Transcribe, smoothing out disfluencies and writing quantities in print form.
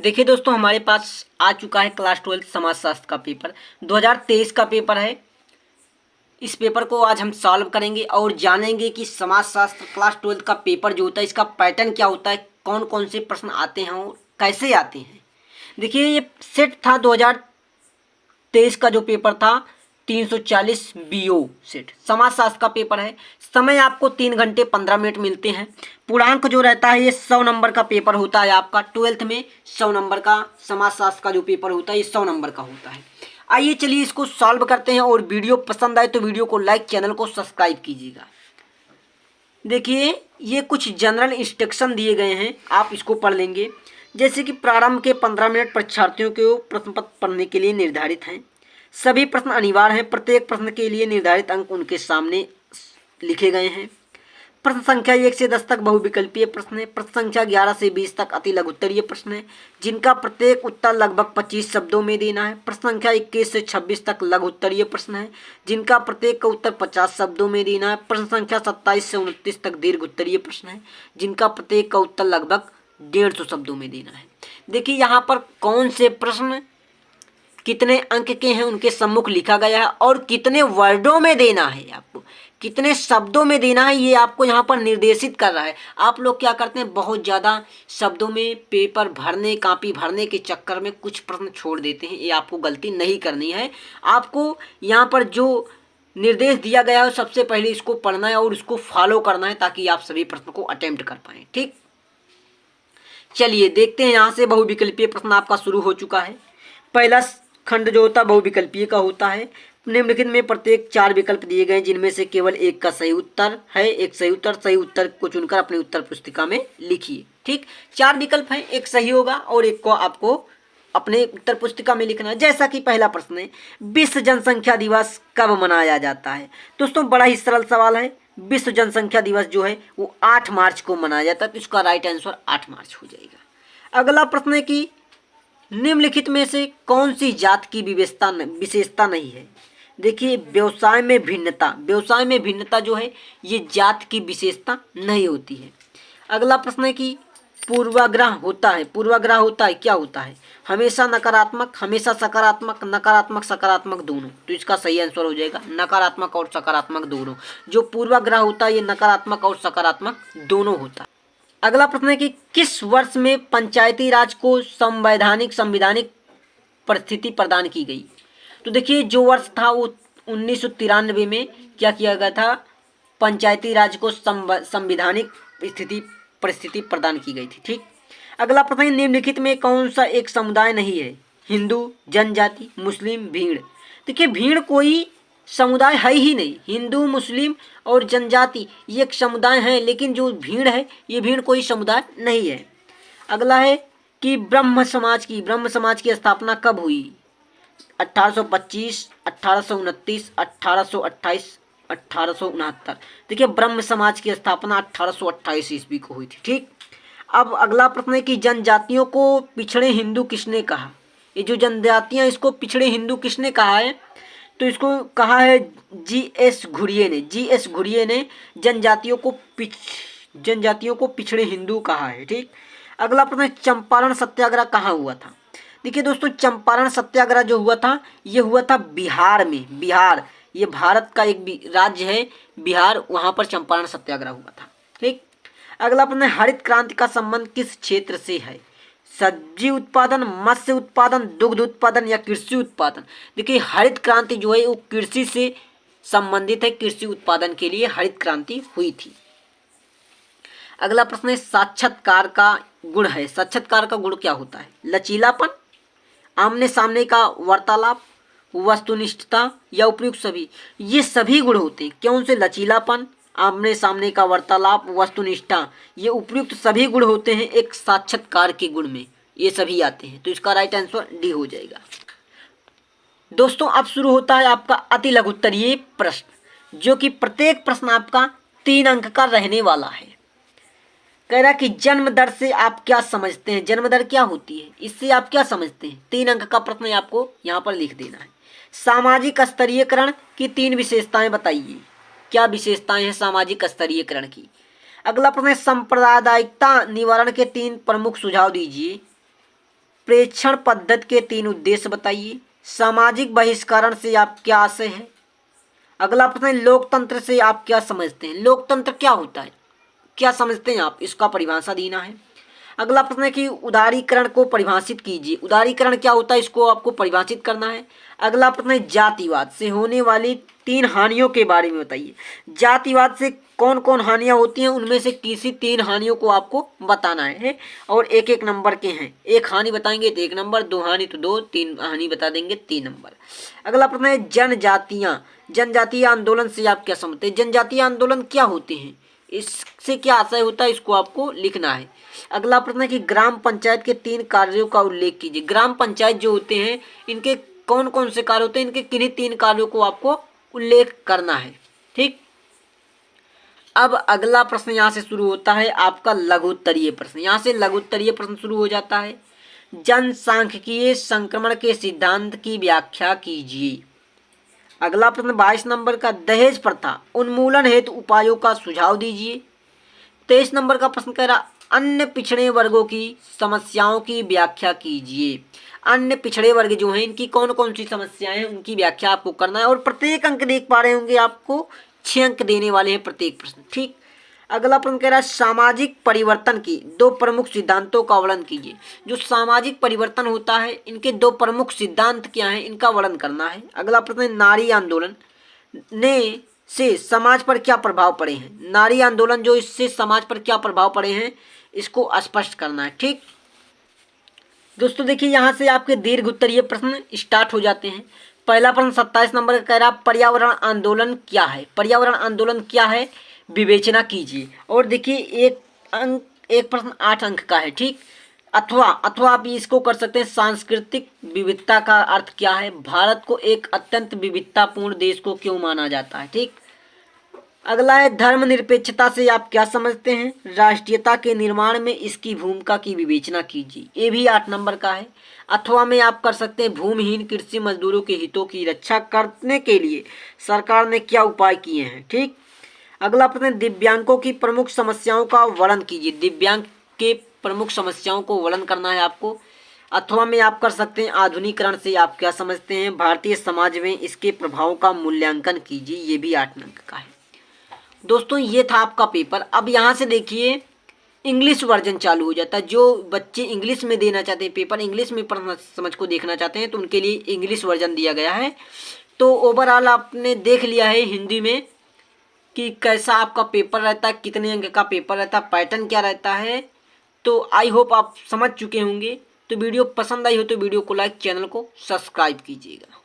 देखिए दोस्तों, हमारे पास आ चुका है क्लास 12 समाजशास्त्र का पेपर 2023 का पेपर है। इस पेपर को आज हम सॉल्व करेंगे और जानेंगे कि समाजशास्त्र क्लास 12 का पेपर जो होता है इसका पैटर्न क्या होता है, कौन कौन से प्रश्न आते हैं और कैसे आते हैं। देखिए, ये सेट था 2023 का जो पेपर था 340 BO सेट समाजशास्त्र का पेपर है। समय आपको 3 घंटे 15 मिनट मिलते हैं। पूर्णांक जो रहता है ये 100 नंबर का पेपर होता है आपका 12th में। 100 नंबर का समाजशास्त्र का जो पेपर होता है ये 100 नंबर का होता है। आइए चलिए इसको सॉल्व करते हैं, और वीडियो पसंद आए तो वीडियो को लाइक, चैनल को सब्सक्राइब कीजिएगा। देखिए, ये कुछ जनरल इंस्ट्रक्शन दिए गए हैं, आप इसको पढ़ लेंगे। जैसे कि प्रारंभ के 15 मिनट परीक्षार्थियों को प्रश्न पत्र पढ़ने के लिए निर्धारित हैं। सभी प्रश्न अनिवार्य हैं। प्रत्येक प्रश्न के लिए निर्धारित अंक उनके सामने लिखे गए हैं। प्रश्न संख्या 1 से 10 तक बहुविकल्पीय प्रश्न है। प्रश्न संख्या 11 से 20 तक अति लघुत्तरीय प्रश्न है, जिनका प्रत्येक उत्तर लगभग 25 शब्दों में देना है। प्रश्न संख्या 21 से 26 तक लघुत्तरीय प्रश्न है, जिनका प्रत्येक का उत्तर 50 शब्दों में देना है। प्रश्न संख्या 27 से 29 तक दीर्घ उत्तरीय प्रश्न है, जिनका प्रत्येक का उत्तर लगभग 150 शब्दों में देना है। देखिए, यहाँ पर कौन से प्रश्न कितने अंक के हैं उनके सम्मुख लिखा गया है, और कितने वर्डों में देना है, आपको कितने शब्दों में देना है, ये आपको यहाँ पर निर्देशित कर रहा है। आप लोग क्या करते हैं, बहुत ज़्यादा शब्दों में पेपर भरने, कापी भरने के चक्कर में कुछ प्रश्न छोड़ देते हैं। ये आपको गलती नहीं करनी है। आपको यहाँ पर जो निर्देश दिया गया है सबसे पहले इसको पढ़ना है और उसको फॉलो करना है, ताकि आप सभी प्रश्न को अटेम्प्ट कर पाएँ। ठीक, चलिए देखते हैं। यहाँ से बहुविकल्पीय प्रश्न आपका शुरू हो चुका है। पहला खंड जो होता है बहुविकल्पीय का होता है। निम्नलिखित में प्रत्येक 4 विकल्प दिए गए, जिनमें से केवल एक का सही उत्तर है। एक सही उत्तर को चुनकर अपनी उत्तर पुस्तिका में लिखिए। ठीक, 4 विकल्प हैं, एक सही होगा और एक को आपको अपने उत्तर पुस्तिका में लिखना है। जैसा कि पहला प्रश्न है, विश्व जनसंख्या दिवस कब मनाया जाता है। दोस्तों, बड़ा ही सरल सवाल है। विश्व जनसंख्या दिवस जो है वो 8 मार्च को मनाया जाता है, तो इसका राइट आंसर 8 मार्च हो जाएगा। अगला प्रश्न है कि निम्नलिखित में से कौन सी जात की विशेषता नहीं है। देखिए, व्यवसाय में भिन्नता जो है ये जात की विशेषता नहीं होती है। अगला प्रश्न है कि पूर्वाग्रह होता है क्या होता है। हमेशा नकारात्मक, हमेशा सकारात्मक, नकारात्मक सकारात्मक दोनों। तो इसका सही आंसर हो जाएगा नकारात्मक और सकारात्मक दोनों। जो पूर्वाग्रह होता है ये नकारात्मक और सकारात्मक दोनों होता है। अगला प्रश्न है कि किस वर्ष में पंचायती राज को संविधानिक परिस्थिति प्रदान की गई। तो देखिए, जो वर्ष था वो 1993 में क्या किया गया था, पंचायती राज को संविधानिक परिस्थिति प्रदान की गई थी। ठीक, अगला प्रश्न है निम्नलिखित में कौन सा एक समुदाय नहीं है। हिंदू, जनजाति, मुस्लिम, भीड़। देखिए, भीड़ कोई समुदाय है ही नहीं। हिंदू, मुस्लिम और जनजाति ये एक समुदाय हैं, लेकिन जो भीड़ है ये भीड़ कोई समुदाय नहीं है। अगला है कि ब्रह्म समाज की स्थापना कब हुई। 1825, 1829, 1828, 1869। देखिए, ब्रह्म समाज की स्थापना 1828 ईस्वी को हुई थी। ठीक, अब अगला प्रश्न है कि जनजातियों को पिछड़े हिंदू किसने कहा। ये जो जनजातियां, इसको पिछड़े हिंदू किसने कहा है, तो इसको कहा है जी.एस. घुरिये ने जनजातियों को पिछड़े हिंदू कहा है। ठीक, अगला प्रश्न, चंपारण सत्याग्रह कहाँ हुआ था। देखिए दोस्तों, चंपारण सत्याग्रह जो हुआ था ये हुआ था बिहार में। बिहार ये भारत का एक राज्य है, बिहार, वहाँ पर चंपारण सत्याग्रह हुआ था। ठीक, अगला प्रश्न, हरित क्रांति का संबंध किस क्षेत्र से है। सब्जी उत्पादन, मत्स्य उत्पादन, दुग्ध उत्पादन या कृषि उत्पादन। देखिए, हरित क्रांति जो है वो कृषि से संबंधित है। कृषि उत्पादन के लिए हरित क्रांति हुई थी। अगला प्रश्न है साक्षात्कार का गुण है। साक्षात्कार का गुण क्या होता है। लचीलापन, आमने सामने का वार्तालाप, वस्तुनिष्ठता या उपयुक्त सभी। ये सभी गुण होते हैं। कौन से, लचीलापन, आमने सामने का वार्तालाप, वस्तुनिष्ठा, ये उपयुक्त सभी गुण होते हैं एक साक्षात्कार के गुण में, ये सभी आते हैं। तो इसका राइट आंसर डी हो जाएगा। दोस्तों, अब शुरू होता है आपका अति लघुत्तरीय प्रश्न, जो कि प्रत्येक प्रश्न आपका 3 अंक का रहने वाला है। कह रहा कि जन्म दर से आप क्या समझते हैं। जन्म दर क्या होती है, इससे आप क्या समझते हैं। 3 अंक का प्रश्न आपको यहाँ पर लिख देना है। सामाजिक स्तरीयकरण की 3 विशेषताएं बताइए। क्या विशेषताएं हैं सामाजिक स्तरीयकरण की। अगला प्रश्न है सांप्रदायिकता निवारण के 3 प्रमुख सुझाव दीजिए। प्रेक्षण पद्धति के 3 उद्देश्य बताइए। सामाजिक बहिष्करण से आप क्या आशय है। अगला प्रश्न है, लोकतंत्र से आप क्या समझते हैं। लोकतंत्र क्या होता है, क्या समझते हैं आप, इसका परिभाषा देना है। अगला प्रश्न है कि उदारीकरण को परिभाषित कीजिए। उदारीकरण क्या होता है, इसको आपको परिभाषित करना है। अगला प्रश्न है, जातिवाद से होने वाली 3 हानियों के बारे में बताइए। जातिवाद से कौन कौन हानियां होती हैं, उनमें से किसी 3 हानियों को आपको बताना है और एक एक नंबर के हैं। एक हानि बताएंगे तो 1 नंबर, 2 हानि तो 2, 3 हानि बता देंगे 3 नंबर। अगला प्रश्न है, जनजातियां, जनजातीय आंदोलन से आप क्या समझते हैं। जनजातीय आंदोलन क्या होते हैं, इससे क्या आशय होता है, इसको आपको लिखना है। अगला प्रश्न है कि ग्राम पंचायत के 3 कार्यों का उल्लेख कीजिए। ग्राम पंचायत जो होते हैं इनके कौन कौन से कार्य होते हैं, इनके किन्हीं 3 कार्यों को आपको उल्लेख करना है। ठीक, अब अगला प्रश्न यहाँ से शुरू होता है आपका लघुत्तरीय प्रश्न। यहाँ से लघुत्तरीय प्रश्न शुरू हो जाता है। जनसांख्यिकीय संक्रमण के सिद्धांत की व्याख्या कीजिए। अगला प्रश्न 22 नंबर का, दहेज प्रथा उन्मूलन हेतु उपायों का सुझाव दीजिए। 23 नंबर का प्रश्न कह रहा, अन्य पिछड़े वर्गों की समस्याओं की व्याख्या कीजिए। अन्य पिछड़े वर्ग जो हैं इनकी कौन कौन सी समस्याएं हैं, उनकी व्याख्या आपको करना है और प्रत्येक अंक देख पा रहे होंगे, आपको 6 अंक देने वाले हैं प्रत्येक प्रश्न। ठीक, अगला प्रश्न कह रहा है, सामाजिक परिवर्तन की 2 प्रमुख सिद्धांतों का वर्णन कीजिए। जो सामाजिक परिवर्तन होता है इनके 2 प्रमुख सिद्धांत क्या हैं, इनका वर्णन करना है। अगला प्रश्न है, नारी आंदोलन ने से समाज पर क्या प्रभाव पड़े हैं। नारी आंदोलन जो इससे समाज पर क्या प्रभाव पड़े हैं, इसको स्पष्ट करना है। ठीक दोस्तों, देखिए यहाँ से आपके दीर्घ उत्तरीय प्रश्न स्टार्ट हो जाते हैं। पहला प्रश्न 27 नंबर का कह रहा, पर्यावरण आंदोलन क्या है। पर्यावरण आंदोलन क्या है, विवेचना कीजिए। और देखिए एक प्रश्न 8 अंक का है। ठीक, अथवा आप इसको कर सकते हैं, सांस्कृतिक विविधता का अर्थ क्या है, भारत को एक अत्यंत विविधतापूर्ण देश को क्यों माना जाता है। ठीक, अगला है, धर्मनिरपेक्षता से आप क्या समझते हैं, राष्ट्रीयता के निर्माण में इसकी भूमिका की विवेचना कीजिए। ये भी 8 नंबर का है। अथवा में आप कर सकते हैं, भूमिहीन कृषि मजदूरों के हितों की रक्षा करने के लिए सरकार ने क्या उपाय किए हैं। ठीक, अगला प्रश्न, दिव्यांगों की प्रमुख समस्याओं का वर्णन कीजिए। दिव्यांग के प्रमुख समस्याओं को वर्णन करना है आपको। अथवा में आप कर सकते हैं, आधुनिकीकरण से आप क्या समझते हैं, भारतीय समाज में इसके प्रभाव का मूल्यांकन कीजिए। ये भी 8 अंक का है। दोस्तों ये था आपका पेपर। अब यहाँ से देखिए इंग्लिश वर्जन चालू हो जाता है। जो बच्चे इंग्लिश में देना चाहते हैं पेपर, इंग्लिश में पढ़ना समझ को देखना चाहते हैं, तो उनके लिए इंग्लिश वर्जन दिया गया है। तो ओवरऑल आपने देख लिया है हिंदी में कि कैसा आपका पेपर रहता है, कितने अंक का पेपर रहता है, पैटर्न क्या रहता है। तो आई होप आप समझ चुके होंगे। तो वीडियो पसंद आई हो तो वीडियो को लाइक, चैनल को सब्सक्राइब कीजिएगा।